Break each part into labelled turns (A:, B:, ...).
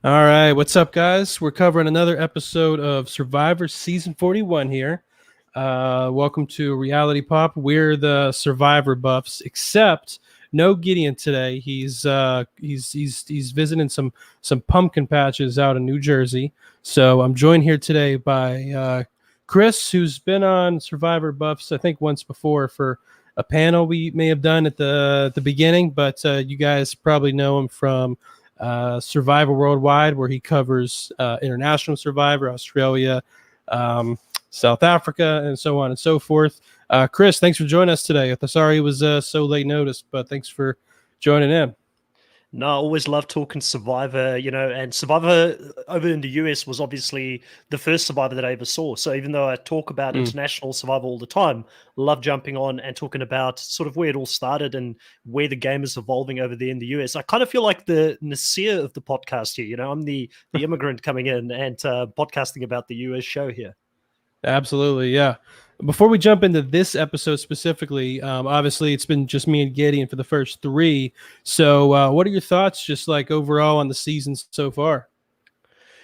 A: All right, what's up, guys? We're covering another episode of Survivor Season 41 here. Welcome to Reality Pop. We're the Survivor buffs, except no Gideon today. He's visiting some pumpkin patches out in New Jersey. So I'm joined here today by Chris, who's been on Survivor buffs, I think once before for a panel we may have done at the beginning, but you guys probably know him from Survivor Worldwide, where he covers international Survivor, Australia, um, South Africa, and so on and so forth. Chris, thanks for joining us today. Sorry it was so late notice, but thanks for joining in.
B: No, I always love talking Survivor, and Survivor over in the US was obviously the first Survivor that I ever saw. So even though I talk about
A: Mm.
B: international Survivor all the time, love jumping on and talking about sort of where it all started and where the game is evolving over there in the US. I kind of feel like the Nasir of the podcast here. I'm the immigrant coming in and podcasting about the US show here.
A: Absolutely, yeah. Before we jump into this episode specifically, obviously it's been just me and Gideon for the first three. So, what are your thoughts, just like overall, on the season so far?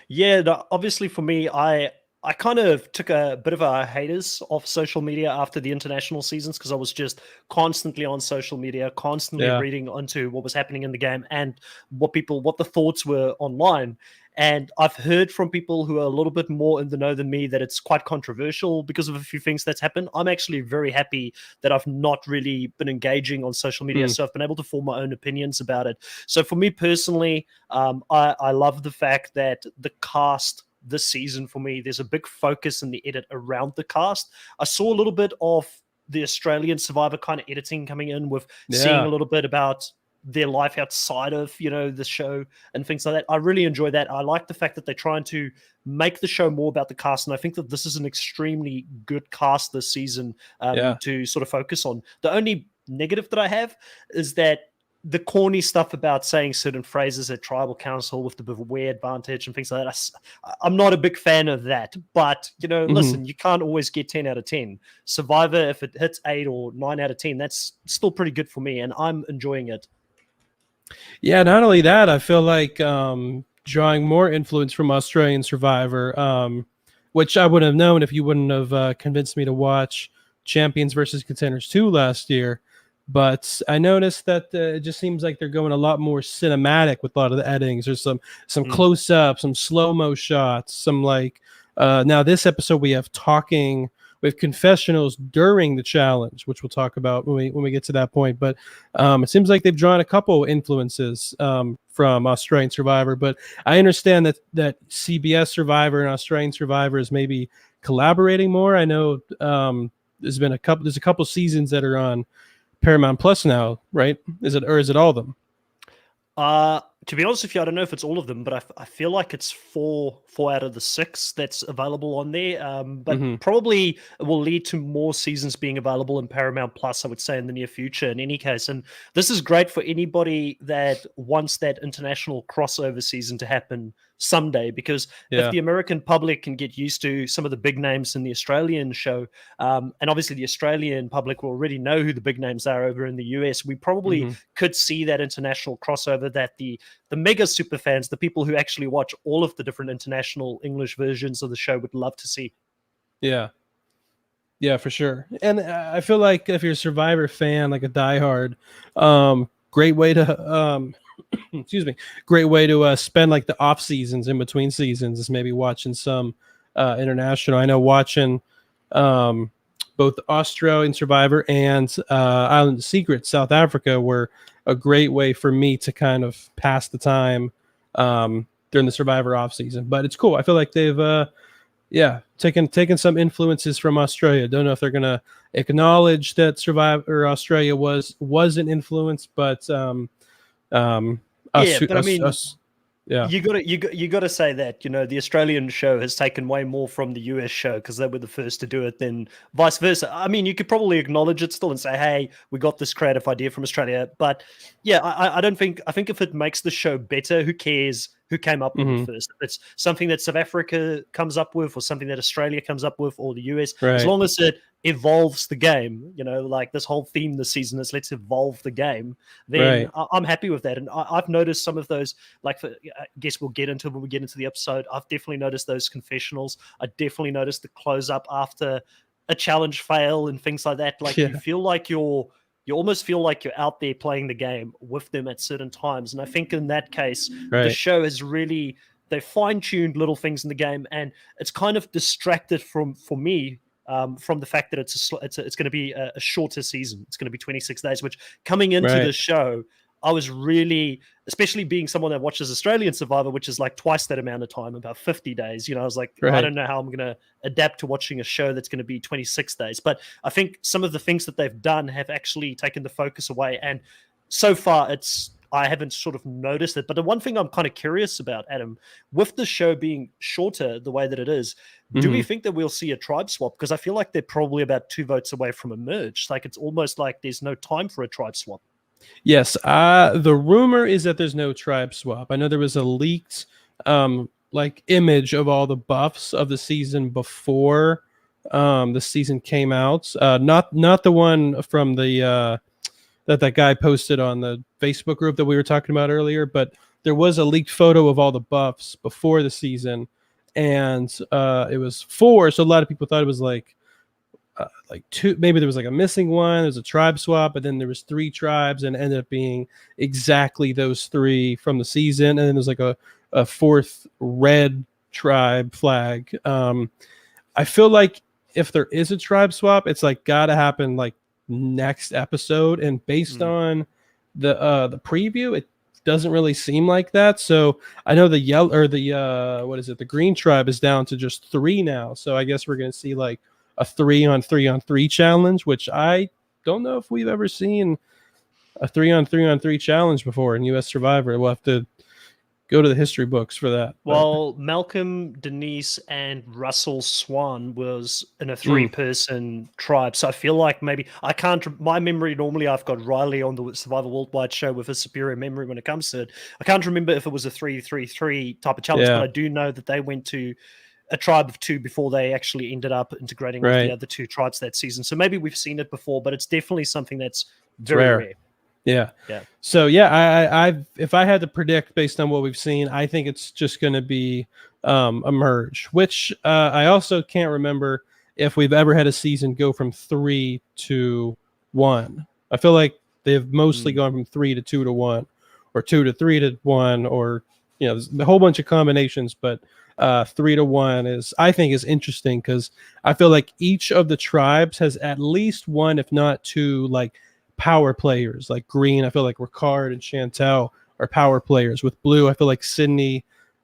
B: Yeah, obviously for me, I kind of took a bit of a hiatus off social media after the international seasons because I was just constantly on social media, constantly
A: Yeah,
B: reading onto what was happening in the game and what the thoughts were online. And I've heard from people who are a little bit more in the know than me that it's quite controversial because of a few things that's happened. I'm actually very happy that I've not really been engaging on social media,
A: mm.
B: so I've been able to form my own opinions about it. So for me personally, I love the fact that the cast this season, for me, there's a big focus in the edit around the cast. I saw a little bit of the Australian Survivor kind of editing coming in with seeing a
A: Yeah,
B: little bit about their life outside of the show and things like that. I really enjoy that. I like the fact that they're trying to make the show more about the cast, and I think that this is an extremely good cast this season
A: yeah.
B: to sort of focus on. The only negative that I have is that the corny stuff about saying certain phrases at tribal council with the beware advantage and things like that. I'm not a big fan of that. But,
A: Hmm.
B: listen, you can't always get 10 out of 10. Survivor, if it hits 8 or 9 out of 10, that's still pretty good for me. And I'm enjoying it.
A: Yeah, not only that, I feel like drawing more influence from Australian Survivor, which I wouldn't have known if you wouldn't have convinced me to watch Champions versus Contenders 2 last year. But I noticed that it just seems like they're going a lot more cinematic with a lot of the editings. There's some
B: Mm.
A: close ups, some slow mo shots, some like now this episode we have talking with confessionals during the challenge, which we'll talk about when we get to that point. But it seems like they've drawn a couple influences from Australian Survivor, but I understand that CBS Survivor and Australian Survivor is maybe collaborating more. I know there's a couple seasons that are on Paramount Plus now, right? Is it all of them?
B: To be honest with you, I don't know if it's all of them, but I feel like it's four out of the six that's available on there. But
A: Mm-hmm.
B: probably it will lead to more seasons being available in Paramount Plus, I would say, in the near future. In any case, and this is great for anybody that wants that international crossover season to happen someday. Because if
A: Yeah.
B: the American public can get used to some of the big names in the Australian show, and obviously the Australian public will already know who the big names are over in the US, we probably
A: Mm-hmm.
B: could see that international crossover that the mega super fans, the people who actually watch all of the different international English versions of the show, would love to see.
A: Yeah. Yeah, for sure. And I feel like if you're a Survivor fan, like a diehard, great way to excuse me, great way to spend like the off seasons in between seasons is maybe watching some international. I know watching um, both Australian Survivor and Island of Secrets, South Africa, were a great way for me to kind of pass the time during the Survivor off season. But it's cool. I feel like they've yeah, taking some influences from Australia. Don't know if they're gonna acknowledge that Survivor Australia was an influence, but um,
B: Yeah, but I mean,
A: us, yeah,
B: you gotta say that the Australian show has taken way more from the US show because they were the first to do it than vice versa. I mean, you could probably acknowledge it still and say, "Hey, we got this creative idea from Australia." But yeah, I don't think I think if it makes the show better, who cares who came up with it
A: hmm,
B: first? If it's something that South Africa comes up with, or something that Australia comes up with, or the US, as
A: right,
B: long as it evolves the game, like this whole theme this season is let's evolve the game, then
A: Right.
B: I'm happy with that. And I've noticed some of those, like I guess we'll get into when we get into the episode. I've definitely noticed those confessionals. I definitely noticed the close up after a challenge fail and things like that. Like
A: Yeah.
B: you feel like you almost feel like you're out there playing the game with them at certain times. And I think in that case, the
A: Right.
B: show has really, they fine-tuned little things in the game, and it's kind of distracted for me from the fact that it's going to be a shorter season. It's going to be 26 days, which coming into the show, I was really, especially being someone that watches Australian Survivor, which is like twice that amount of time, about 50 days. I was like, I don't know how I'm going to adapt to watching a show that's going to be 26 days. But I think some of the things that they've done have actually taken the focus away. And so far, I haven't sort of noticed it. But the one thing I'm kind of curious about, Adam, with the show being shorter the way that it is, do we think that we'll see a tribe swap? Because I feel like they're probably about 2 votes away from a merge. Like it's almost like there's no time for a tribe swap.
A: Yes. The rumor is that there's no tribe swap. I know there was a leaked like image of all the buffs of the season before the season came out. Not the one from the that guy posted on the Facebook group that we were talking about earlier, but there was a leaked photo of all the buffs before the season, and it was 4. So a lot of people thought it was like 2. Maybe there was like a missing one. There's a tribe swap, but then there was 3 tribes, and it ended up being exactly those 3 from the season. And then there's like a 4th red tribe flag. I feel like if there is a tribe swap, it's like gotta happen like next episode, and based on the preview, it doesn't really seem like that. So I know the yellow or the what is it, the green tribe is down to just 3 now, so I guess we're gonna see like a 3-on-3-on-3 challenge, which I don't know if we've ever seen a 3-on-3-on-3 challenge before in US Survivor. We'll have to go to the history books for that.
B: Well, Malcolm, Denise, and Russell Swan was in a 3-person tribe. So I feel like maybe I can't. My memory, normally I've got Riley on the Survivor Worldwide show with a superior memory when it comes to it. I can't remember if it was a 3-3-3 type of challenge, but I do know that they went to a tribe of 2 before they actually ended up integrating with the other 2 tribes that season. So maybe we've seen it before, but it's definitely something that's very rare.
A: Yeah. So I if I had to predict based on what we've seen, I think it's just going to be a merge, which I also can't remember if we've ever had a season go from 3 to 1. I feel like they've mostly gone from 3 to 2 to 1, or 2 to 3 to 1, or there's a whole bunch of combinations, but 3 to 1 I think is interesting because I feel like each of the tribes has at least 1, if not 2, like power players. Like green, I feel like Ricard and Chantel are power players. With blue, I feel like Sydney,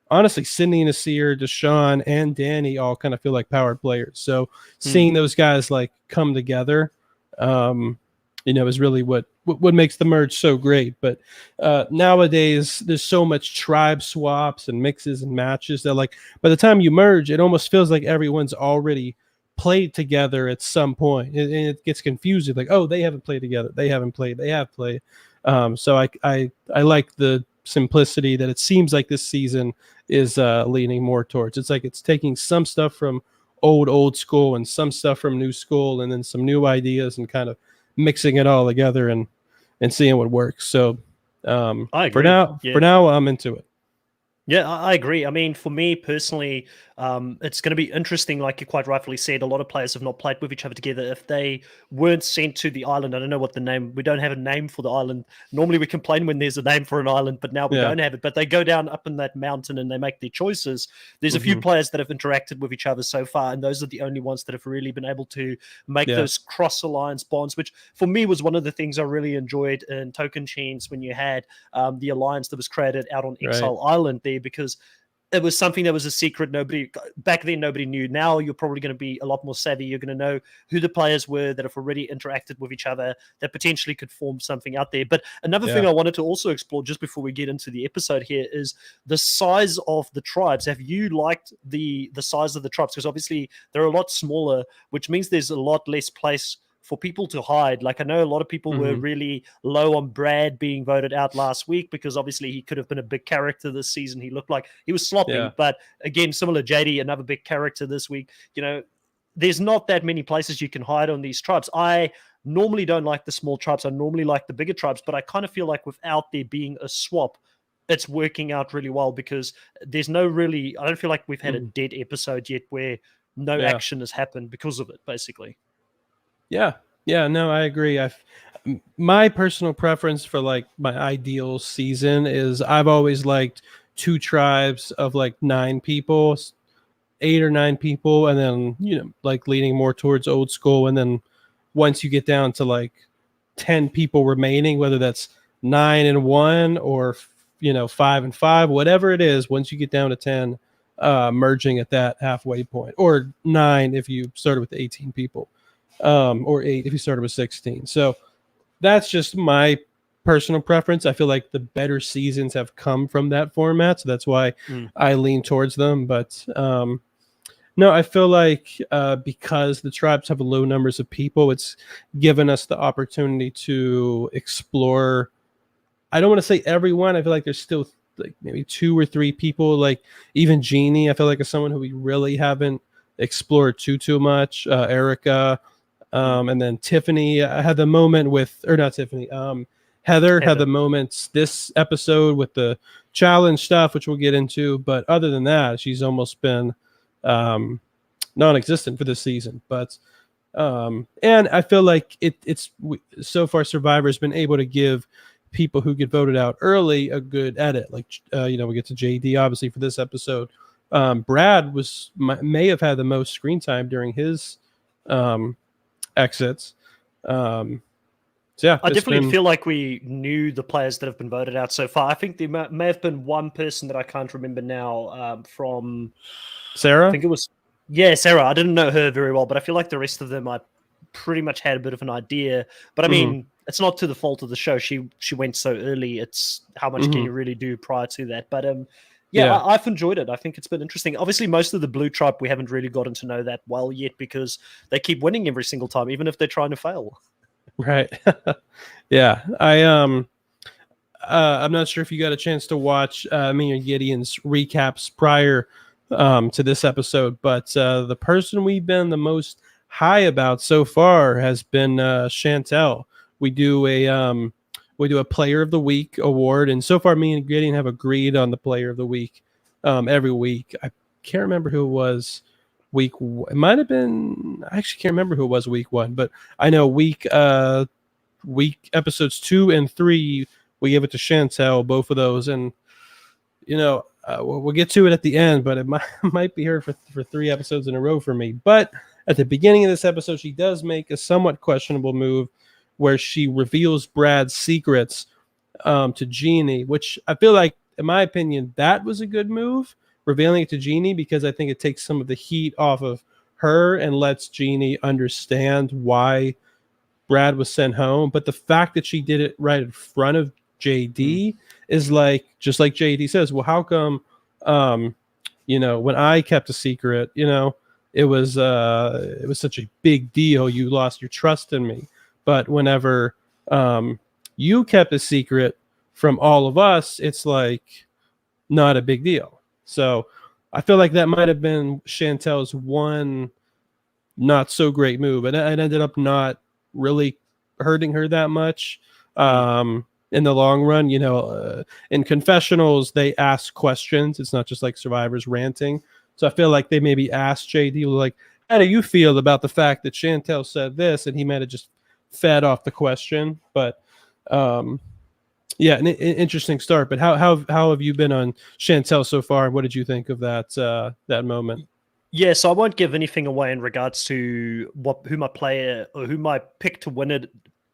A: Nasir, Deshaun, and Danny all kind of feel like power players. So seeing those guys like come together, is really what makes the merge so great. But nowadays, there's so much tribe swaps and mixes and matches that like by the time you merge, it almost feels like everyone's already played together at some point, and it gets confusing. Like, oh, they haven't played together. They haven't played. They have played. So I like the simplicity that it seems like this season is leaning more towards. It's like it's taking some stuff from old school and some stuff from new school, and then some new ideas, and kind of mixing it all together and seeing what works. So
B: I agree.
A: For now, I'm into it.
B: Yeah, I agree. I mean, for me personally, it's going to be interesting. Like you quite rightfully said, a lot of players have not played with each other together. If they weren't sent to the island, I don't know what the name. We don't have a name for the island. Normally, we complain when there's a name for an island, but now we don't have it. But they go down up in that mountain and they make their choices. There's a few players that have interacted with each other so far, and those are the only ones that have really been able to make those cross alliance bonds, which for me was one of the things I really enjoyed in Token Chains when you had the alliance that was created out on Exile Island there, because it was something that was a secret. Back then nobody knew. Now you're probably going to be a lot more savvy. You're going to know who the players were that have already interacted with each other that potentially could form something out there. But another thing I wanted to also explore just before we get into the episode here is the size of the tribes. Have you liked the size of the tribes? Because obviously they're a lot smaller, which means there's a lot less place for people to hide. Like I know a lot of people were really low on Brad being voted out last week because obviously he could have been a big character this season. He looked like he was sloppy, but again, similar JD, another big character this week. there's not that many places you can hide on these tribes. I normally don't like the small tribes. I normally like the bigger tribes, but I kind of feel like without there being a swap, it's working out really well because there's no really, I don't feel like we've had a dead episode yet where no action has happened because of it, basically.
A: Yeah. Yeah, no, I agree. My personal preference for like my ideal season is I've always liked 2 tribes of like 9 people, 8 or 9 people, and then, like leaning more towards old school. And then once you get down to like 10 people remaining, whether that's 9 and 1 or 5 and 5, whatever it is, once you get down to 10, merging at that halfway point, or 9 if you started with 18 people, or 8 if you started with 16. So that's just my personal preference. I feel like the better seasons have come from that format, so that's why I lean towards them. But no, I feel like because the tribes have low numbers of people, it's given us the opportunity to explore. I don't want to say everyone. I feel like there's still like maybe 2 or 3 people, like even Jeannie, I feel like is someone who we really haven't explored too much. Erica, and then Tiffany had the moment with, or not Tiffany, Heather had the moments this episode with the challenge stuff, which we'll get into. But other than that, she's almost been non-existent for this season. But and I feel like it's so far Survivor's been able to give people who get voted out early a good edit. Like we get to JD obviously for this episode. Brad may have had the most screen time during his exits. So yeah,
B: I definitely feel like we knew the players that have been voted out so far. I think there may have been one person that I can't remember now from
A: Sarah.
B: I think it was Sarah. I didn't know her very well, but I feel like the rest of them I pretty much had a bit of an idea. But I mean, it's not to the fault of the show. She went so early. It's how much can you really do prior to that? But I've enjoyed it. I think it's been interesting. Obviously, most of the blue tribe we haven't really gotten to know that well yet because they keep winning every single time, even if they're trying to fail.
A: Right. Yeah. I'm not sure if you got a chance to watch me and Gideon's recaps prior to this episode, but the person we've been the most high about so far has been Chantel. We do a Player of the Week award, and so far me and Gideon have agreed on the Player of the Week every week. I can't remember who it was. It might have been. I actually can't remember who it was week 1, but I know week episodes 2 and 3 we gave it to Chantel, both of those, and we'll get to it at the end, but it might be her for 3 episodes in a row for me. But at the beginning of this episode, she does make a somewhat questionable move where she reveals Brad's secrets to Jeannie, which I feel like, in my opinion, that was a good move, revealing it to Jeannie, because I think it takes some of the heat off of her and lets Jeannie understand why Brad was sent home. But the fact that she did it right in front of JD is like, just like JD says, well, how come, when I kept a secret, it was such a big deal. You lost your trust in me. But whenever you kept a secret from all of us, it's like not a big deal. So I feel like that might have been Chantel's one not so great move, and it ended up not really hurting her that much in the long run. In confessionals, they ask questions. It's not just like Survivors ranting. So I feel like they maybe asked JD, like, how do you feel about the fact that Chantel said this? And he might have just fed off the question. But an interesting start. But how have you been on Chantel so far? What did you think of that moment?
B: Yeah, so I won't give anything away in regards to who my player or who my pick to win it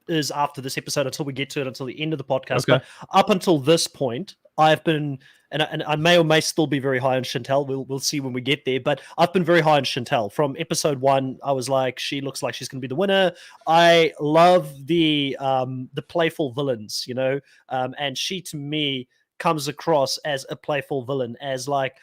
B: is after this episode until we get to it, until the end of the podcast. Okay. But up until this point, I've been, and I may or may still be very high on Chantel. We'll see when we get there. But I've been very high on Chantel. From episode 1, I was like, she looks like she's going to be the winner. I love the playful villains, and she, to me, comes across as a playful villain, as like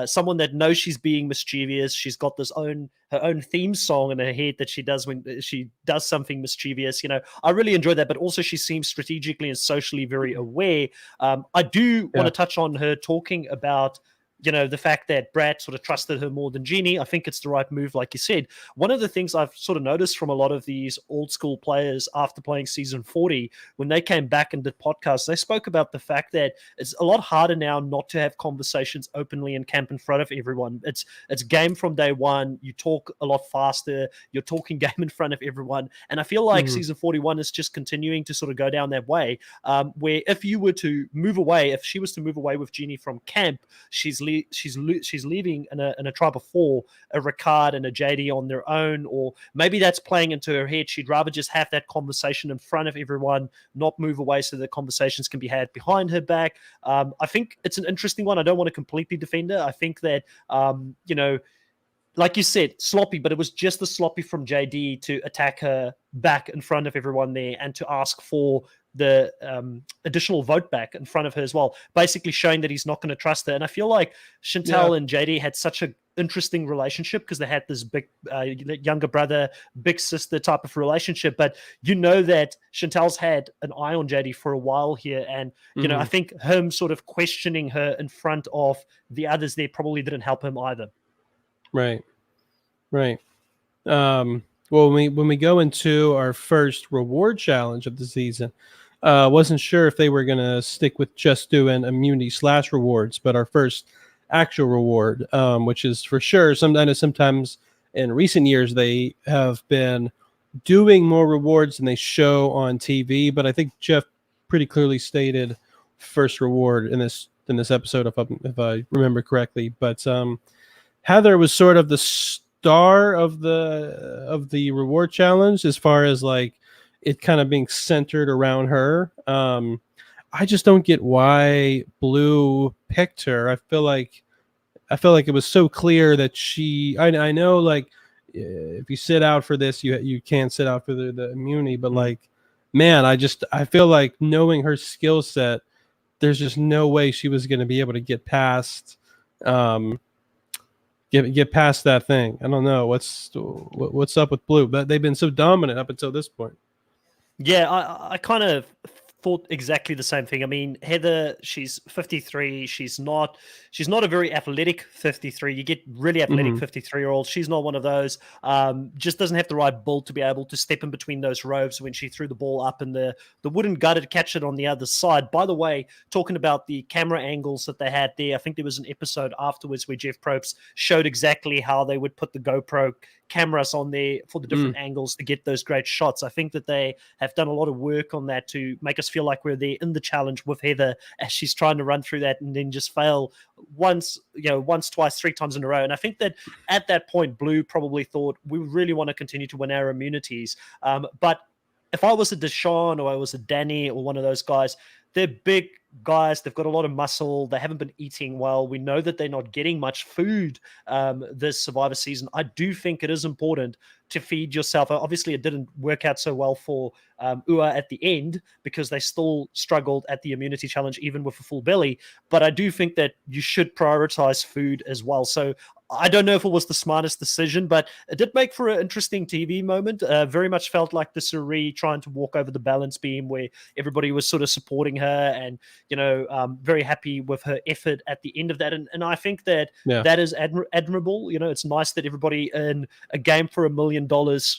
B: someone that knows she's being mischievous. She's got her own theme song in her head that she does when she does something mischievous. I really enjoy that, but also she seems strategically and socially very aware. I do want to touch on her talking about the fact that Brad sort of trusted her more than Jeannie, I think it's the right move, like you said. One of the things I've sort of noticed from a lot of these old school players after playing season 40, when they came back and did podcasts, they spoke about the fact that it's a lot harder now not to have conversations openly in camp in front of everyone. It's game from day one. You talk a lot faster. You're talking game in front of everyone. And I feel like season 41 is just continuing to sort of go down that way, where if she was to move away with Jeannie from camp, she's leaving in a tribe of 4, a Ricard and a JD on their own, or maybe that's playing into her head. She'd rather just have that conversation in front of everyone, not move away so the conversations can be had behind her back. I think it's an interesting one. I don't want to completely defend her. I think that, like you said, sloppy, but it was just the sloppy from JD to attack her back in front of everyone there and to ask for the additional vote back in front of her as well, basically showing that he's not going to trust her. And I feel like Chantel and JD had such an interesting relationship because they had this big younger brother, big sister type of relationship. But that Chantel's had an eye on JD for a while here. And, I think him sort of questioning her in front of the others there probably didn't help him either.
A: Right. Well, when we go into our first reward challenge of the season, wasn't sure if they were going to stick with just doing immunity / rewards, but our first actual reward, which is for sure. Sometimes in recent years they have been doing more rewards than they show on TV, but I think Jeff pretty clearly stated first reward in this episode, if I remember correctly. But Heather was sort of the star of the reward challenge as far as like it kind of being centered around her. I just don't get why Blue picked her. I feel like it was so clear that I know like if you sit out for this, you can't sit out for the immunity, but like, man, I feel like knowing her skill set, there's just no way she was going to be able to get past get past that thing. I don't know what's up with Blue, but they've been so dominant up until this point.
B: Yeah, I kind of thought exactly the same thing. I mean, Heather, she's 53. She's not a very athletic 53. You get really athletic 53-year-olds. She's not one of those. Just doesn't have the right build to be able to step in between those ropes when she threw the ball up in the wooden gutter to catch it on the other side. By the way, talking about the camera angles that they had there, I think there was an episode afterwards where Jeff Probst showed exactly how they would put the GoPro cameras on there for the different angles to get those great shots. I think that they have done a lot of work on that to make us feel like we're there in the challenge with Heather as she's trying to run through that and then just fail once, twice, 3 times in a row. And I think that at that point, Blue probably thought we really want to continue to win our immunities. But if I was a Deshaun or I was a Danny or one of those guys, they're big guys. They've got a lot of muscle. They haven't been eating well. We know that they're not getting much food this Survivor season. I do think it is important to feed yourself. Obviously, it didn't work out so well for Ua at the end because they still struggled at the immunity challenge, even with a full belly. But I do think that you should prioritize food as well. So I don't know if it was the smartest decision, but it did make for an interesting TV moment. Very much felt like the Surrey trying to walk over the balance beam where everybody was sort of supporting her and, very happy with her effort at the end of that. And I think that that is admirable. It's nice that everybody in a game for $1 million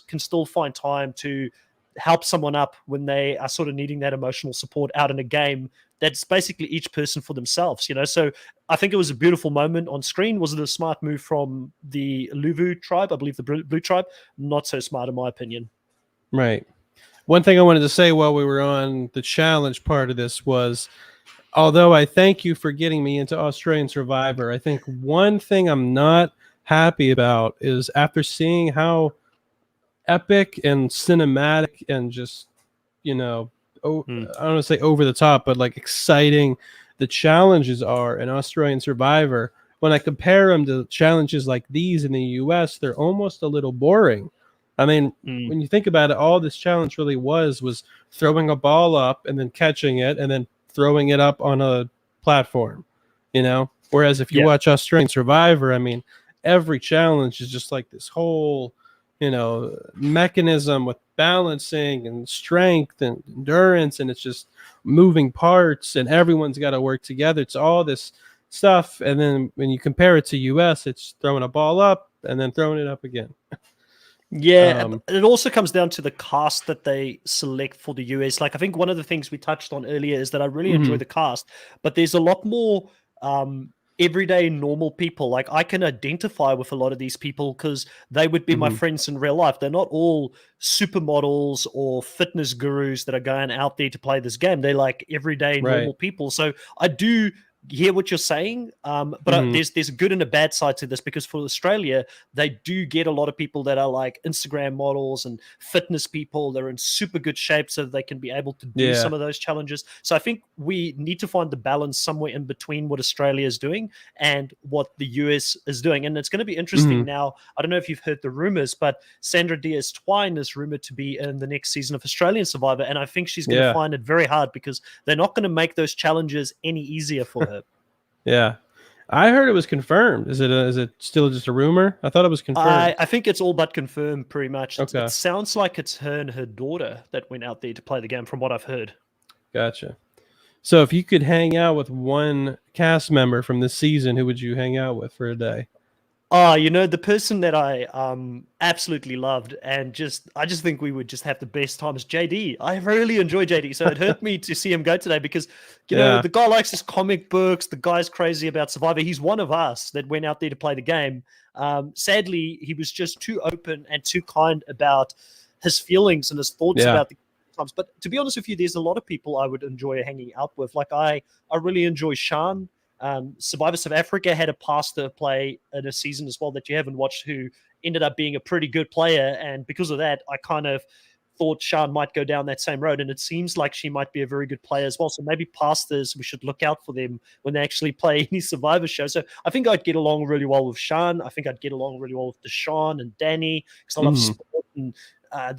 B: can still find time to help someone up when they are sort of needing that emotional support out in a game that's basically each person for themselves, So I think it was a beautiful moment on screen. Was it a smart move from the Luvu tribe? I believe the Blue tribe. Not so smart in my opinion.
A: Right. One thing I wanted to say while we were on the challenge part of this was, although I thank you for getting me into Australian Survivor, I think one thing I'm not happy about is after seeing how epic and cinematic and just, I don't want to say over the top, but like exciting the challenges are in Australian Survivor. When I compare them to challenges like these in the US, they're almost a little boring. I mean, when you think about it, all this challenge really was throwing a ball up and then catching it and then throwing it up on a platform, Whereas if you watch Australian Survivor, I mean, every challenge is just like this whole, mechanism with balancing and strength and endurance, and it's just moving parts and everyone's got to work together. It's all this stuff, and then when you compare it to US, it's throwing a ball up and then throwing it up again.
B: Yeah, but it also comes down to the cast that they select for the US. Like, I think one of the things we touched on earlier is that I really enjoy the cast, but there's a lot more everyday normal people. Like, I can identify with a lot of these people because they would be my friends in real life. They're not all supermodels or fitness gurus that are going out there to play this game. They're like everyday normal people. So I do hear what you're saying, but there's a good and a bad side to this, because for Australia, they do get a lot of people that are like Instagram models and fitness people. They're in super good shape so they can be able to do some of those challenges. So I think we need to find the balance somewhere in between what Australia is doing and what the US is doing. And it's going to be interesting now. I don't know if you've heard the rumors, but Sandra Diaz-Twine is rumored to be in the next season of Australian Survivor, and I think she's going to find it very hard because they're not going to make those challenges any easier for her.
A: Yeah, I heard it was confirmed. Is it still just a rumor? I thought it was confirmed.
B: I think it's all but confirmed, pretty much.
A: Okay.
B: It sounds like it's her and her daughter that went out there to play the game, from what I've heard.
A: Gotcha. So if you could hang out with one cast member from this season, who would you hang out with for a day?
B: Oh, the person that I absolutely loved, and I just think we would just have the best time, is JD. I really enjoy JD, so it hurt me to see him go today because, the guy likes his comic books. The guy's crazy about Survivor. He's one of us that went out there to play the game. Sadly, he was just too open and too kind about his feelings and his thoughts about the times. But to be honest with you, there's a lot of people I would enjoy hanging out with. Like I really enjoy Sean. Survivor South Africa had a pastor play in a season as well that you haven't watched, who ended up being a pretty good player, and because of that I kind of thought Sean might go down that same road, and it seems like she might be a very good player as well. So maybe pastors, we should look out for them when they actually play any Survivor show. So I think I'd get along really well with Sean. I think I'd get along really well with Deshaun and Danny, because I love sport. And I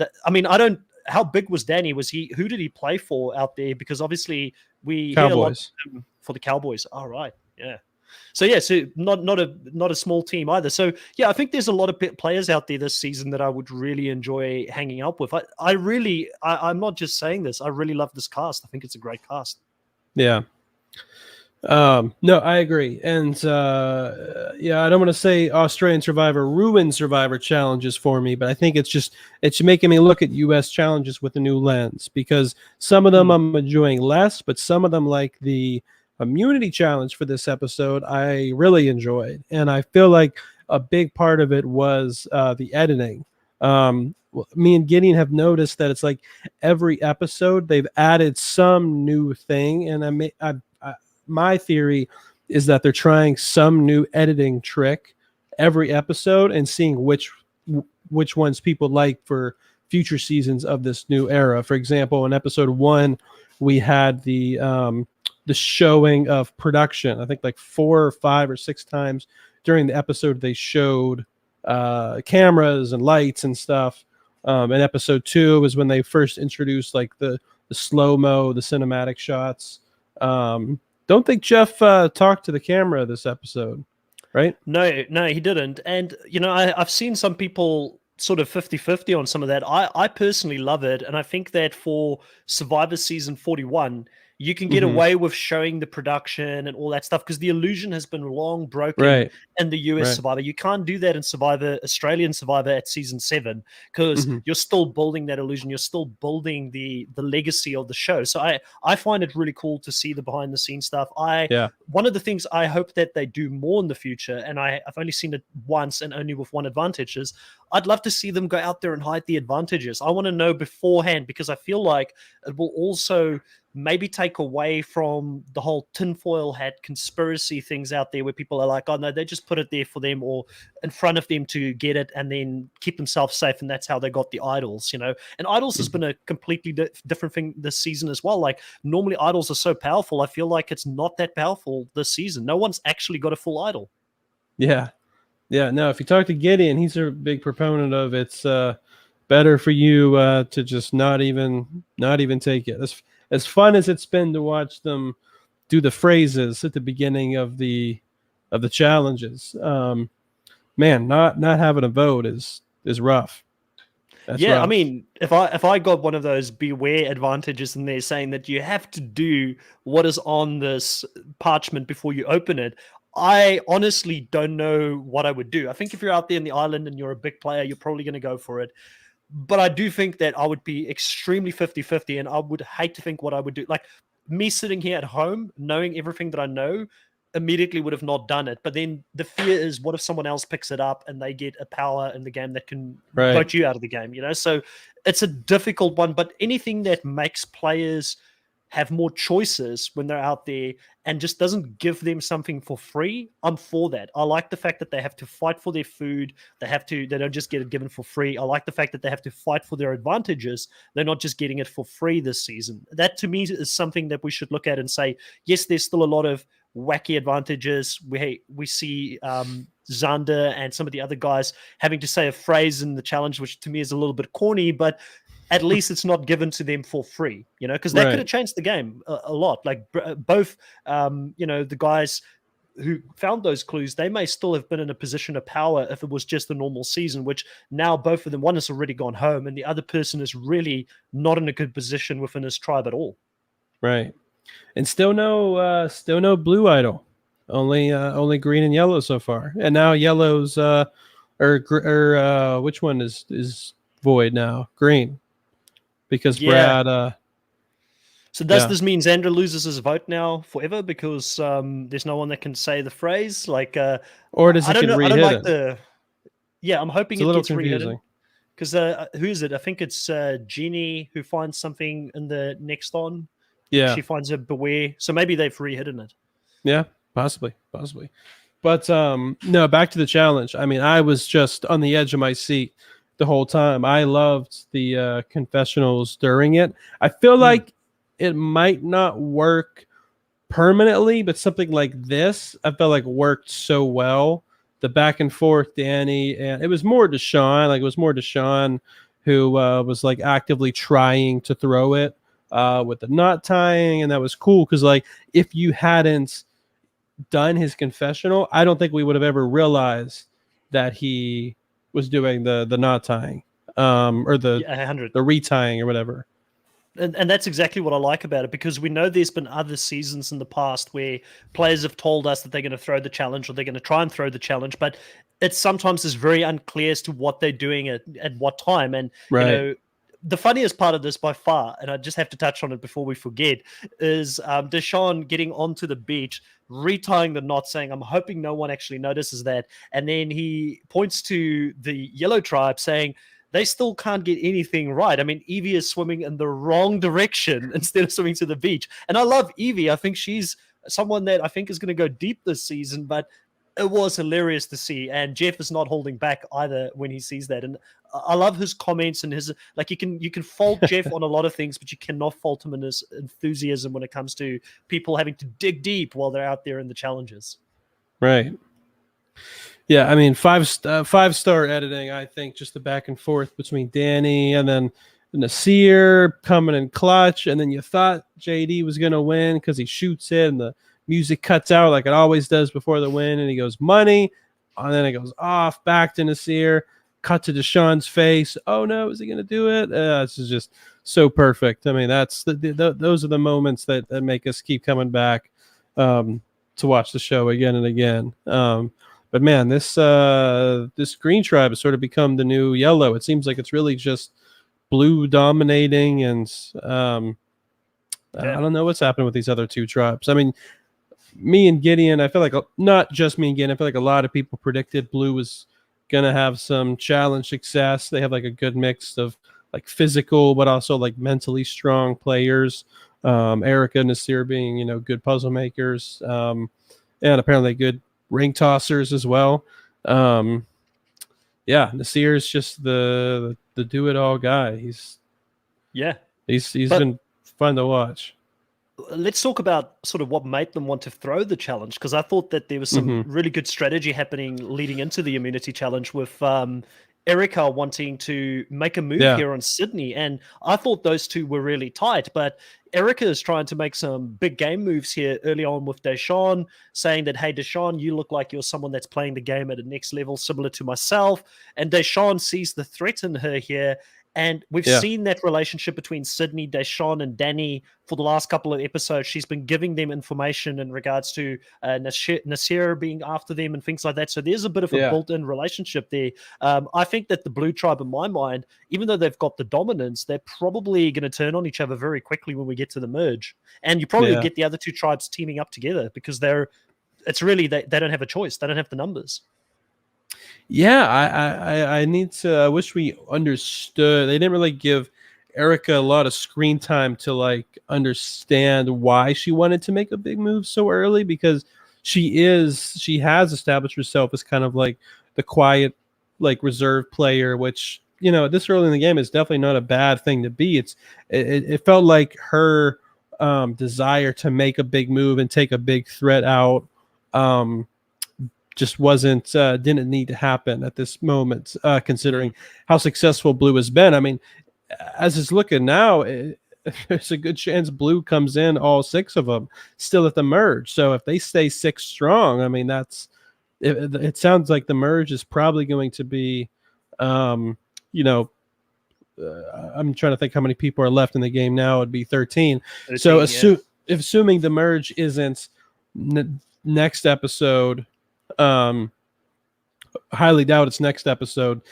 B: don't. How big was Danny? Who did he play for out there? Because obviously we hear a lot of him for the Cowboys. All right, yeah. So not a small team either. So yeah, I think there's a lot of players out there this season that I would really enjoy hanging out with. I'm not just saying this. I really love this cast. I think it's a great cast.
A: Yeah. No, I agree. And I don't want to say Australian Survivor ruined Survivor challenges for me, but I think it's making me look at US challenges with a new lens, because some of them I'm enjoying less, but some of them, like the immunity challenge for this episode, I really enjoyed. And I feel like a big part of it was the editing. Me and Gideon have noticed that it's like every episode they've added some new thing, and my theory is that they're trying some new editing trick every episode and seeing which ones people like for future seasons of this new era. For example, in episode 1, we had the showing of production. I think like 4 or 5 or 6 times during the episode they showed cameras and lights and stuff. In episode 2 was when they first introduced like the slow-mo, the cinematic shots. Don't think Jeff talked to the camera this episode, right?
B: No, he didn't. And, I've seen some people sort of 50-50 on some of that. I personally love it. And I think that for Survivor Season 41, you can get away with showing the production and all that stuff because the illusion has been long broken in the US Survivor. You can't do that in Australian Survivor at Season 7 because you're still building that illusion. You're still building the legacy of the show. So I find it really cool to see the behind the scenes stuff. One of the things I hope that they do more in the future, and I've only seen it once and only with one advantage, is I'd love to see them go out there and hide the advantages. I want to know beforehand, because I feel like it will also maybe take away from the whole tinfoil hat conspiracy things out there where people are like, oh no, they just put it there for them or in front of them to get it and then keep themselves safe. And that's how they got the idols, And idols has been a completely different thing this season as well. Like normally idols are so powerful. I feel like it's not that powerful this season. No one's actually got a full idol.
A: Yeah. Yeah. No, if you talk to Gideon, he's a big proponent of it's better for you to just not even take it. As fun as it's been to watch them do the phrases at the beginning of the challenges, man, not having a vote is rough. That's
B: Yeah, I
A: rough.
B: mean, if I got one of those beware advantages and they're saying that you have to do what is on this parchment before you open it, I honestly don't know what I would do. I think if you're out there in the island and you're a big player, you're probably going to go for it. But I do think that I would be extremely 50-50, and I would hate to think what I would do. Like me sitting here at home, knowing everything that I know, immediately would have not done it. But then the fear is, what if someone else picks it up and they get a power in the game that can
A: Right.
B: vote you out of the game? So it's a difficult one. But anything that makes players have more choices when they're out there and just doesn't give them something for free, I'm for that. I like the fact that they have to fight for their food. They don't just get it given for free. I like the fact that they have to fight for their advantages. They're not just getting it for free this season. That to me is something that we should look at and say, yes, there's still a lot of wacky advantages. We see Xander and some of the other guys having to say a phrase in the challenge, which to me is a little bit corny, but at least it's not given to them for free, because that could have changed the game a lot. Like both, the guys who found those clues, they may still have been in a position of power if it was just a normal season, which now both of them, one has already gone home and the other person is really not in a good position within his tribe at all.
A: Right. And still no blue idol. Only green and yellow so far. And now yellow's which one is void now? Green. Because
B: Yeah.
A: Brad
B: So does this mean Xander loses his vote now forever because there's no one that can say the phrase? Like,
A: or does
B: I
A: it
B: don't
A: get
B: know. I don't like
A: rehidden?
B: the. Yeah, I'm hoping
A: It's a
B: it
A: little
B: gets rehidden
A: confusing.
B: because who is it? I think it's Jeannie who finds something in the next on.
A: Yeah.
B: She finds a beware. So maybe they've rehidden it.
A: Yeah, possibly. But no, back to the challenge. I mean, I was just on the edge of my seat the whole time. I loved the confessionals during it. I feel like it might not work permanently, but something like this, I felt like worked so well. The back and forth, Danny, and it was more Deshaun. Like it was more Deshaun who was like actively trying to throw it with the knot tying, and that was cool because like if you hadn't done his confessional, I don't think we would have ever realized that he was doing the knot tying or the
B: 100.
A: the retying or whatever.
B: And that's exactly what I like about it, because we know there's been other seasons in the past where players have told us that they're going to throw the challenge or they're going to try and throw the challenge, but it sometimes is very unclear as to what they're doing at what time. And, the funniest part of this by far, and I just have to touch on it before we forget, is Deshaun getting onto the beach, retying the knot, saying, I'm hoping no one actually notices that. And then he points to the yellow tribe saying, they still can't get anything right. I mean, Evie is swimming in the wrong direction instead of swimming to the beach. And I love Evie. I think she's someone that I think is going to go deep this season, but it was hilarious to see. And Jeff is not holding back either when he sees that. And I love his comments and his, like, you can fault Jeff on a lot of things, but you cannot fault him in his enthusiasm when it comes to people having to dig deep while they're out there in the challenges.
A: Right. Yeah, I mean, five-star editing. I think just the back and forth between Danny and then Nasir coming in clutch, and then you thought JD was gonna win because he shoots it, and the music cuts out like it always does before the win, and he goes money, and then it goes off back to Nasir, cut to Deshaun's face. Oh no, is he gonna do it? This is just so perfect. I mean, that's those are the moments that make us keep coming back to watch the show again and again. But man, this green tribe has sort of become the new yellow. It seems like it's really just blue dominating, and I don't know what's happening with these other two tribes. I mean, me and Gideon, I feel like not just me and Gideon, I feel like a lot of people predicted blue was gonna have some challenge success. They have like a good mix of like physical but also like mentally strong players. Erica and Nasir being, good puzzle makers, and apparently good ring tossers as well. Nasir is just the do it all guy. He's been fun to watch.
B: Let's talk about sort of what made them want to throw the challenge, because I thought that there was some really good strategy happening leading into the immunity challenge with Erica wanting to make a move here on Sydney. And I thought those two were really tight, but Erica is trying to make some big game moves here early on with Deshaun, saying that, hey, Deshaun, you look like you're someone that's playing the game at a next level, similar to myself. And Deshaun sees the threat in her here And we've seen that relationship between Sydney, Deshawn, and Danny for the last couple of episodes. She's been giving them information in regards to Nasir being after them and things like that. So there's a bit of a built-in relationship there. I think that the Blue Tribe, in my mind, even though they've got the dominance, they're probably going to turn on each other very quickly when we get to the merge. And you probably get the other two tribes teaming up together because they don't have a choice. They don't have the numbers.
A: Yeah, I need to. I wish we understood. They didn't really give Erica a lot of screen time to like understand why she wanted to make a big move so early, because she has established herself as kind of like the quiet, like reserved player, which this early in the game is definitely not a bad thing to be. It felt like her desire to make a big move and take a big threat out. Just didn't need to happen at this moment, considering how successful Blue has been. I mean, as it's looking now, there's a good chance Blue comes in, all 6 of them, still at the merge. So if they stay 6 strong, I mean, it sounds like the merge is probably going to be, I'm trying to think how many people are left in the game now. It'd be 13. So assuming the merge isn't next episode, highly doubt it's next episode.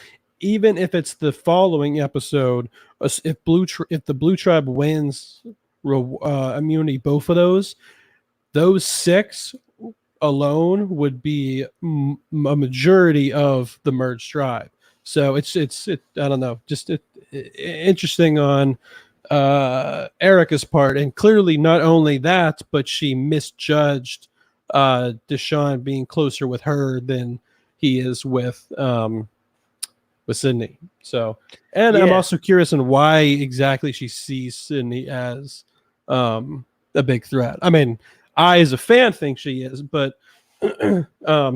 A: Even if it's the following episode, if the Blue Tribe wins immunity, both of those 6 alone would be a majority of the merged tribe. So it's I don't know, just interesting on Erica's part, and clearly not only that, but she misjudged Deshawn being closer with her than he is with Sydney. So, and I'm also curious on why exactly she sees Sydney as a big threat. I mean, I as a fan think she is, but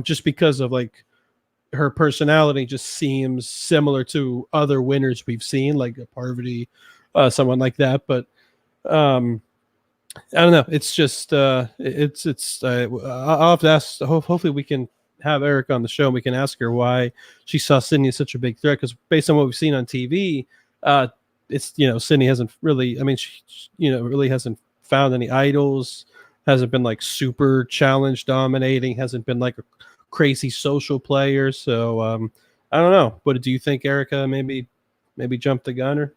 A: just because of like her personality just seems similar to other winners we've seen, like a Parvati, someone like that. But I don't know. It's just I'll have to ask. Hopefully, we can have Erica on the show and we can ask her why she saw Sydney as such a big threat. Because based on what we've seen on TV, it's Sydney hasn't really. I mean, she really hasn't found any idols. Hasn't been like super challenge dominating. Hasn't been like a crazy social player. So I don't know. But do you think Erica maybe jumped the gun?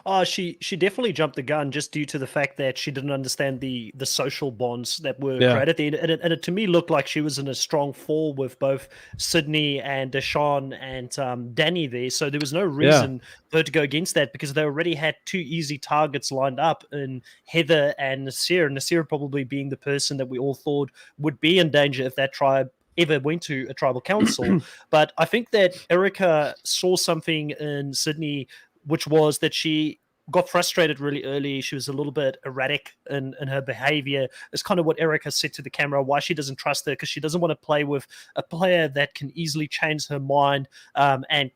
A: Or
B: she definitely jumped the gun just due to the fact that she didn't understand the social bonds that were created. And it to me looked like she was in a strong fall with both Sydney and Deshawn and Danny there. So there was no reason for her to go against that because they already had 2 easy targets lined up in Heather and Nasir. Nasir probably being the person that we all thought would be in danger if that tribe ever went to a tribal council. But I think that Erica saw something in Sydney, which was that she got frustrated really early. She was a little bit erratic in her behavior. It's kind of what Erica said to the camera, why she doesn't trust her, because she doesn't want to play with a player that can easily change her mind. And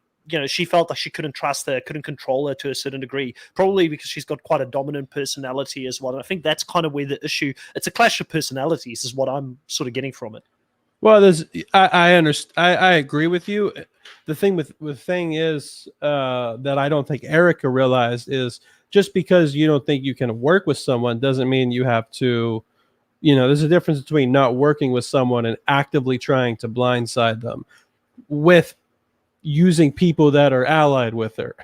B: she felt like she couldn't trust her, couldn't control her to a certain degree, probably because she's got quite a dominant personality as well. And I think that's kind of where the issue, it's a clash of personalities is what I'm sort of getting from it.
A: Well, I understand. I agree with you. The thing is that I don't think Erica realized is just because you don't think you can work with someone doesn't mean you have to. There's a difference between not working with someone and actively trying to blindside them with using people that are allied with her.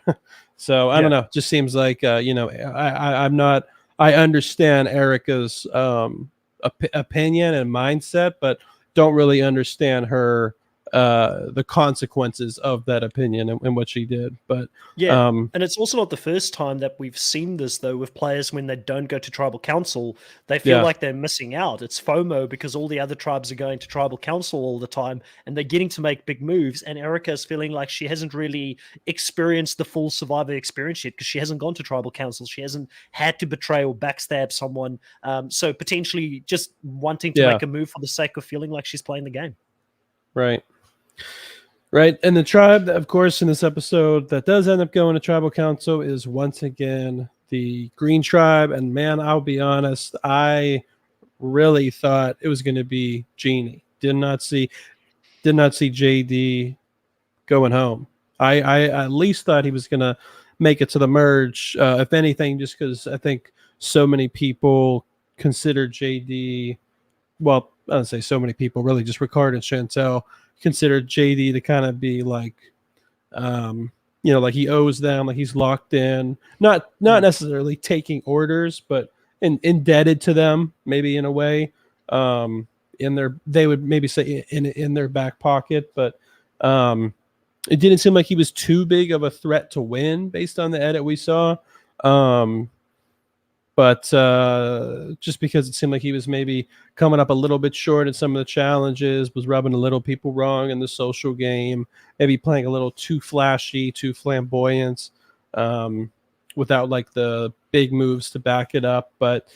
A: So I don't know. It just seems like I'm not. I understand Erica's opinion and mindset, but don't really understand her the consequences of that opinion and what she did. But
B: and it's also not the first time that we've seen this though with players when they don't go to tribal council, they feel like they're missing out. It's FOMO because all the other tribes are going to tribal council all the time and they're getting to make big moves, and Erica is feeling like she hasn't really experienced the full Survivor experience yet because she hasn't gone to tribal council. She hasn't had to betray or backstab someone, so potentially just wanting to make a move for the sake of feeling like she's playing the game.
A: Right. And the tribe, of course, in this episode that does end up going to tribal council is once again the Green Tribe. And man, I'll be honest, I really thought it was going to be Jeannie. Did not see JD going home. I at least thought he was going to make it to the merge. If anything, just because I think so many people consider JD. Well, I don't say so many people, really, just Ricard and Chantel consider JD to kind of be like, like he owes them, like he's locked in, not necessarily taking orders, but indebted to them, maybe in a way. They would maybe say in their back pocket, but it didn't seem like he was too big of a threat to win based on the edit we saw. But just because it seemed like he was maybe coming up a little bit short in some of the challenges, was rubbing a little people wrong in the social game, maybe playing a little too flashy, too flamboyant, without like the big moves to back it up. But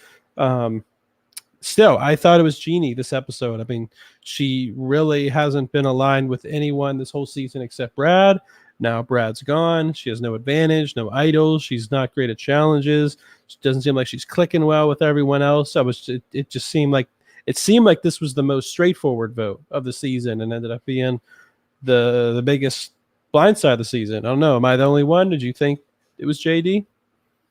A: still, I thought it was Jeannie this episode. I mean, she really hasn't been aligned with anyone this whole season except Brad. Now Brad's gone. She has no advantage, no idols. She's not great at challenges. It doesn't seem like she's clicking well with everyone else. It just seemed like this was the most straightforward vote of the season, and ended up being the biggest blindside of the season. I don't know. Am I the only one? Did you think it was JD?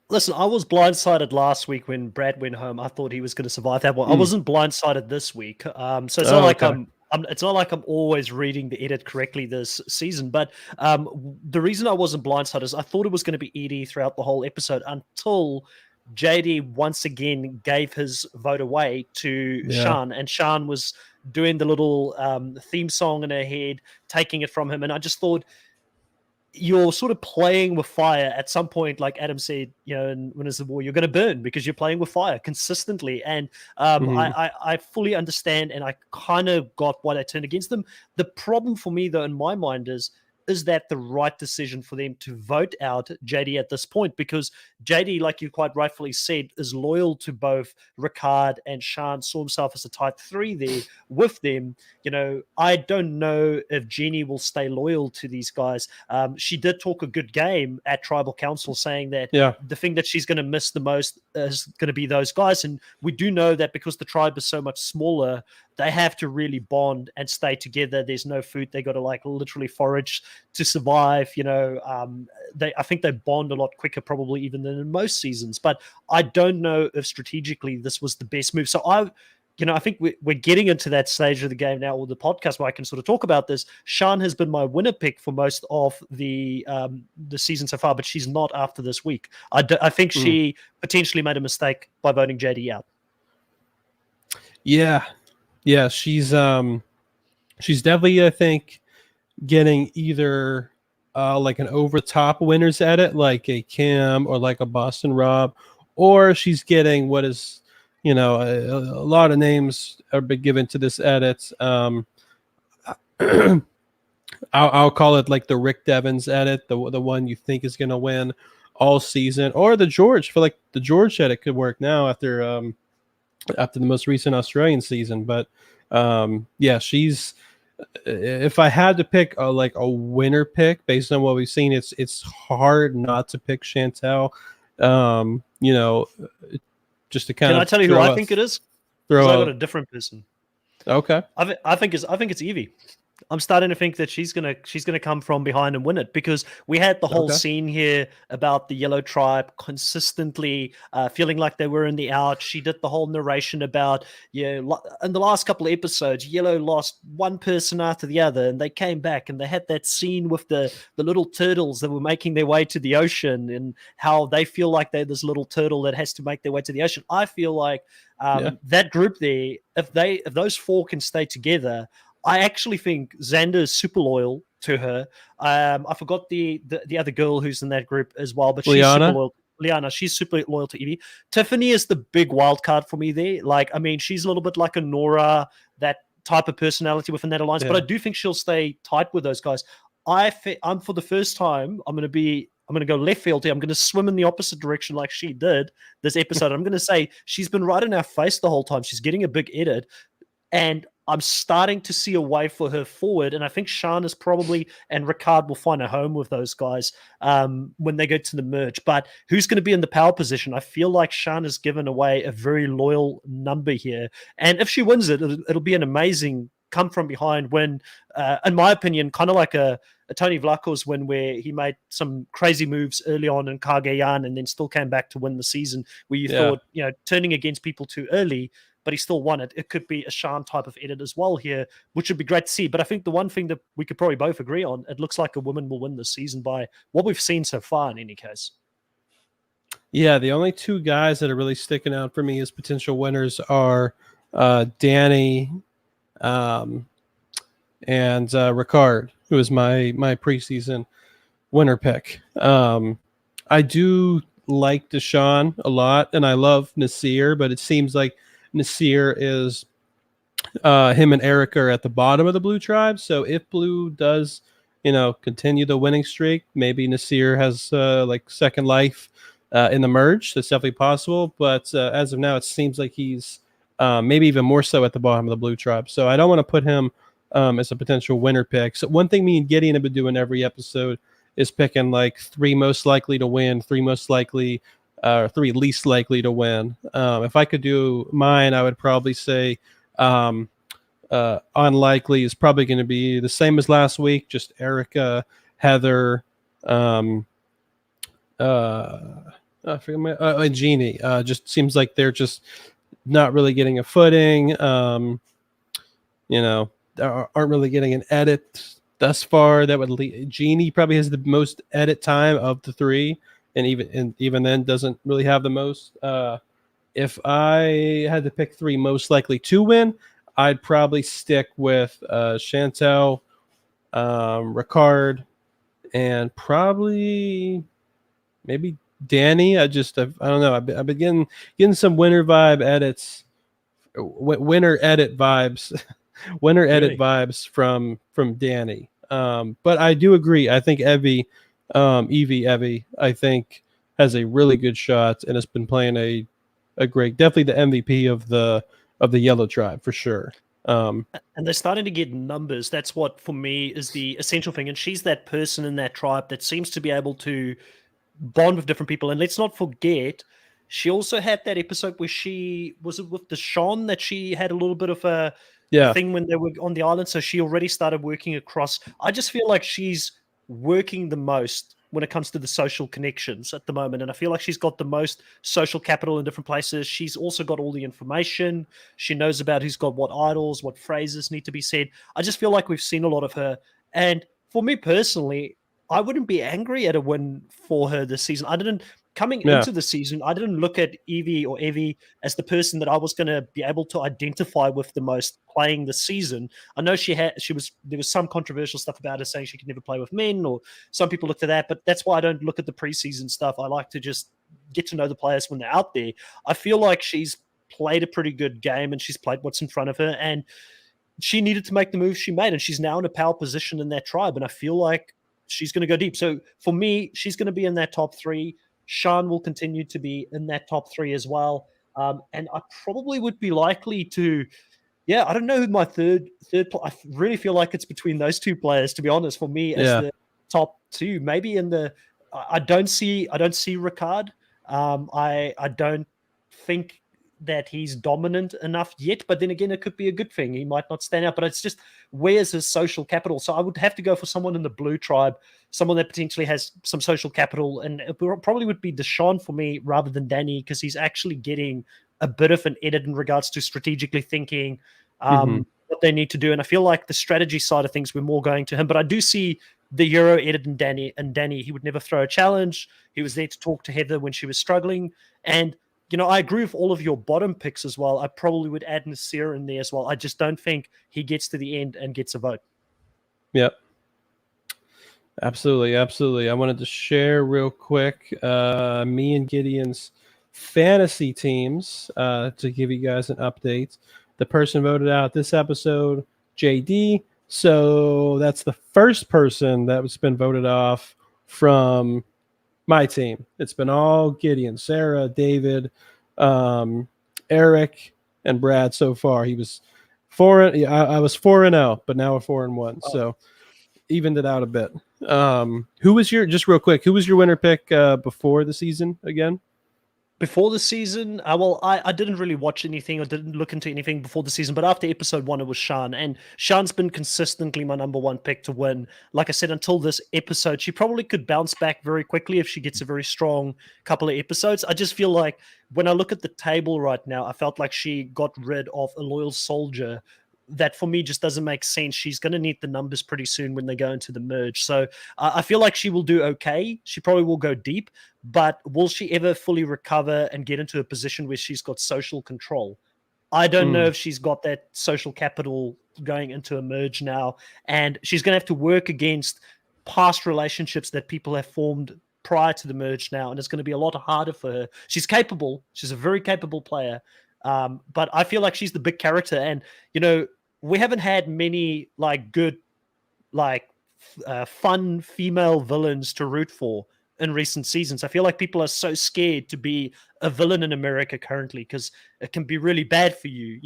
B: Listen, I was blindsided last week when Brad went home. I thought he was going to survive that one. I wasn't blindsided this week, so it's not like
A: okay.
B: it's not like I'm always reading the edit correctly this season. But the reason I wasn't blindsided is I thought it was going to be Edie throughout the whole episode until JD once again gave his vote away to Sean, and Sean was doing the little theme song in her head, taking it from him, and I just thought, you're sort of playing with fire at some point, like Adam said, in Winners of War, you're going to burn because you're playing with fire consistently. And I fully understand, and I kind of got why they turned against them. The problem for me, though, in my mind is that the right decision for them to vote out JD at this point? Because JD, like you quite rightfully said, is loyal to both Ricard and Sean, saw himself as a type 3 there with them. I don't know if Jeannie will stay loyal to these guys. She did talk a good game at Tribal Council, saying that the thing that she's going to miss the most is going to be those guys. And we do know that because the tribe is so much smaller, they have to really bond and stay together. There's no food. They got to literally forage to survive. I think they bond a lot quicker probably even than in most seasons, but I don't know if strategically this was the best move. So I think we're getting into that stage of the game now, or the podcast, where I can sort of talk about this. Sean has been my winner pick for most of the season so far, but she's not after this week. I think she potentially made a mistake by voting JD out.
A: Yeah, she's definitely, I think, getting either like an over top winners edit, like a Kim or like a Boston Rob, or she's getting what is a lot of names are been given to this edit. I'll call it like the Rick Devens edit, the one you think is going to win all season, or the George. I feel like the George edit could work now after the most recent Australian season. But she's, if I had to pick a winner pick based on what we've seen, it's hard not to pick Chantel. Just to kind of.
B: Can I tell you who I think it is? I got a different person.
A: Okay.
B: I think it's Evie. I'm starting to think that she's gonna come from behind and win it, because we had the whole scene here about the Yellow Tribe consistently feeling like they were in the out. She did the whole narration about in the last couple of episodes, Yellow lost one person after the other, and they came back, and they had that scene with the little turtles that were making their way to the ocean, and how they feel like they're this little turtle that has to make their way to the ocean. I feel like that group there, if those four can stay together, I actually think Xander is super loyal to her. I forgot the other girl who's in that group as well, but she's super loyal. Liana, she's super loyal to Evie. Tiffany is the big wild card for me there. She's a little bit like a Nora, that type of personality within that alliance, but I do think she'll stay tight with those guys. I'm for the first time, I'm going to go left field here. I'm going to swim in the opposite direction like she did this episode. I'm going to say she's been right in our face the whole time. She's getting a big edit, and I'm starting to see a way for her forward, and I think Sean is probably, and Ricard will find a home with those guys when they go to the merge. But who's going to be in the power position? I feel like Sean has given away a very loyal number here, and if she wins it, it'll be an amazing come from behind win. In my opinion, kind of like a Tony Vlacho's win where he made some crazy moves early on in Cagayan and then still came back to win the season, where you thought, turning against people too early, but he still won it. It could be a Sean type of edit as well here, which would be great to see. But I think the one thing that we could probably both agree on, it looks like a woman will win this season by what we've seen so far in any case.
A: Yeah, the only two guys that are really sticking out for me as potential winners are Danny and Ricard, who is my preseason winner pick. I do like Deshaun a lot, and I love Nasir, but it seems like Nasir is him and Eric are at the bottom of the Blue Tribe. So if Blue does, continue the winning streak, maybe Nasir has like second life in the merge. That's definitely possible. But as of now, it seems like he's maybe even more so at the bottom of the Blue Tribe. So I don't want to put him as a potential winner pick. So one thing me and Gideon have been doing every episode is picking like 3 most likely to win, 3 most likely, 3 least likely to win. If I could do mine, I would probably say unlikely is probably going to be the same as last week, just Erica, Heather, and Jeannie. Just seems like they're just not really getting a footing. Aren't really getting an edit thus far. That would lead Jeannie probably has the most edit time of the 3, and even then doesn't really have the most. If I had to pick 3 most likely to win, I'd probably stick with Chantel, Ricard, and probably maybe Danny. I don't know. I've been getting some winter vibe edits, winter edit vibes, winter edit vibes from Danny. But I do agree. I think Evie, I think has a really good shot and has been playing a great, definitely the MVP of the Yellow Tribe for sure.
B: And they're starting to get numbers. That's what for me is the essential thing. And she's that person in that tribe that seems to be able to bond with different people. And let's not forget, she also had that episode where she was it with Deshaun that she had a little bit of a thing when they were on the island. So she already started working across. I just feel like she's working the most when it comes to the social connections at the moment. And I feel like she's got the most social capital in different places. She's also got all the information. She knows about who's got what idols, what phrases need to be said. I just feel like we've seen a lot of her. And for me personally, I wouldn't be angry at a win for her this season. Into the season, I didn't look at Evie as the person that I was going to be able to identify with the most playing the season. I know there was some controversial stuff about her saying she could never play with men, or some people looked at that, but that's why I don't look at the preseason stuff. I like to just get to know the players when they're out there. I feel like she's played a pretty good game and she's played what's in front of her, and she needed to make the move she made, and she's now in a power position in that tribe, and I feel like she's going to go deep. So for me, she's going to be in that top 3. Sean will continue to be in that top 3 as well. And I probably would be likely to, I don't know who my third. I really feel like it's between those 2 players, to be honest, for me as the top 2. Maybe I don't see Ricard. I don't think that he's dominant enough yet, but then again, it could be a good thing. He might not stand out, but it's just, where's his social capital? So I would have to go for someone in the Blue Tribe, someone that potentially has some social capital, and it probably would be Deshaun for me rather than Danny, because he's actually getting a bit of an edit in regards to strategically thinking what they need to do. And I feel like the strategy side of things, we're more going to him, but I do see the Euro edit in Danny. He would never throw a challenge. He was there to talk to Heather when she was struggling. And I agree with all of your bottom picks as well. I probably would add Nasir in there as well. I just don't think he gets to the end and gets a vote.
A: Yep. Absolutely. I wanted to share real quick me and Gideon's fantasy teams to give you guys an update. The person voted out this episode, JD. So that's the first person that has been voted off from my team. It's been all Gideon, Sarah, David, Eric, and Brad so far. He was 4. I was 4-0, but now we're 4-1. Oh. So evened it out a bit. Who was your winner pick before the season again?
B: Before the season, well, I didn't really watch anything or didn't look into anything before the season, but after episode 1, it was Sean. And Sean's been consistently my number 1 pick to win. Like I said, until this episode, she probably could bounce back very quickly if she gets a very strong couple of episodes. I just feel like when I look at the table right now, I felt like she got rid of a loyal soldier that for me just doesn't make sense. She's going to need the numbers pretty soon when they go into the merge. So I feel like she will do okay. She probably will go deep, but will she ever fully recover and get into a position where she's got social control? I don't know if she's got that social capital going into a merge now, and she's going to have to work against past relationships that people have formed prior to the merge now, and it's going to be a lot harder for her. She's capable. She's a very capable player. But I feel like she's the big character, and we haven't had many good, fun female villains to root for in recent seasons. I feel like people are so scared to be a villain in America currently because it can be really bad for you,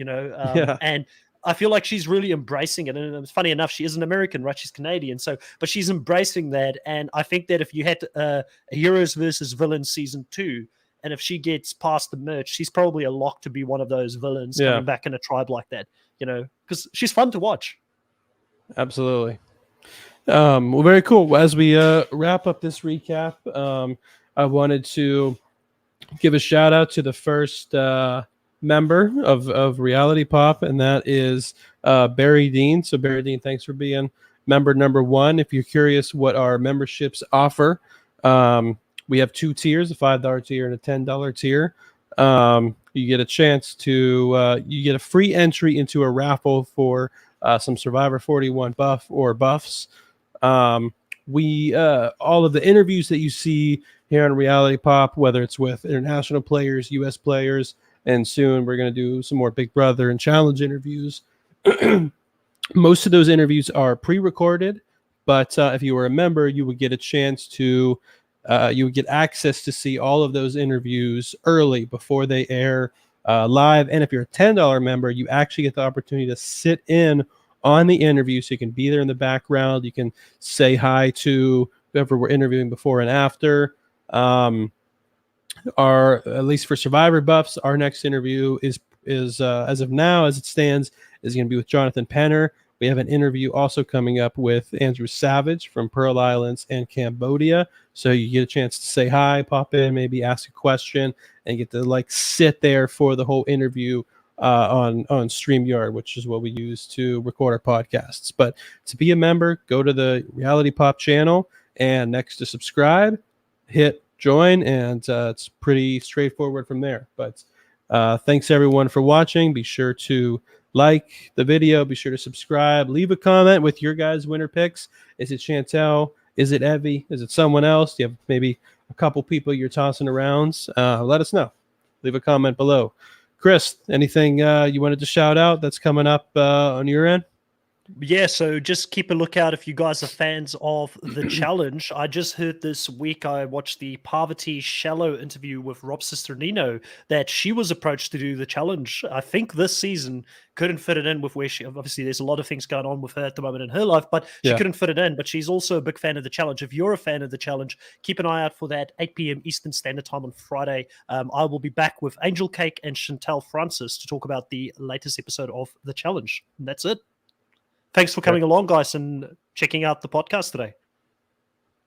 B: And I feel like she's really embracing it. And it's funny enough, she is an American, right? She's Canadian, but she's embracing that. And I think that if you had a Heroes versus Villains season 2. And if she gets past the merge, she's probably a lock to be one of those villains coming back in a tribe like that, because she's fun to watch.
A: Absolutely. Well, very cool. As we wrap up this recap, I wanted to give a shout out to the first member of Reality Pop, and that is Barry Dean. So Barry Dean, thanks for being member number 1. If you're curious what our memberships offer, we have 2 tiers, a $5 tier and a $10 tier. You get a chance to you get a free entry into a raffle for some Survivor 41 buff or buffs. We all of the interviews that you see here on Reality Pop, whether it's with international players, U.S. players, and soon we're going to do some more Big Brother and Challenge interviews. Most of those interviews are pre-recorded, but if you were a member, you would get a chance to you would get access to see all of those interviews early before they air live. And if you're a $10 member, you actually get the opportunity to sit in on the interview, so you can be there in the background. You can say hi to whoever we're interviewing before and after. Our, at least for Survivor buffs, our next interview is as of now, as it stands, is going to be with Jonathan Penner. We have an interview also coming up with Andrew Savage from Pearl Islands and Cambodia. So you get a chance to say hi, pop in, maybe ask a question, and get to sit there for the whole interview on StreamYard, which is what we use to record our podcasts. But to be a member, go to the Reality Pop channel, and next to subscribe, hit join, and it's pretty straightforward from there. But thanks everyone for watching. Be sure to like the video, be sure to subscribe, leave a comment with your guys' winner picks. Is it Chantel? Is it Evie? Is it someone else? Do you have maybe a couple people you're tossing around? Let us know. Leave a comment below. Chris, anything you wanted to shout out that's coming up on your end?
B: Yeah, so just keep a lookout if you guys are fans of The Challenge. I just heard this week, I watched the Parvati Shallow interview with Rob's sister Nino, that she was approached to do The Challenge. I think this season couldn't fit it in with where she, obviously there's a lot of things going on with her at the moment in her life, but she couldn't fit it in. But she's also a big fan of The Challenge. If you're a fan of The Challenge, keep an eye out for that, 8 p.m. Eastern Standard Time on Friday. I will be back with Angel Cake and Chantel Francis to talk about the latest episode of The Challenge. And that's it. Thanks for coming along, guys, and checking out the podcast today.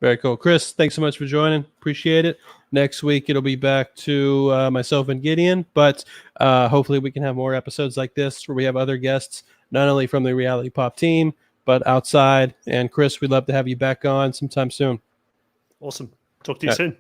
A: Very cool. Chris, thanks so much for joining. Appreciate it. Next week, it'll be back to myself and Gideon, but hopefully we can have more episodes like this where we have other guests, not only from the Reality Pop team, but outside. And Chris, we'd love to have you back on sometime soon.
B: Awesome. Talk to you soon.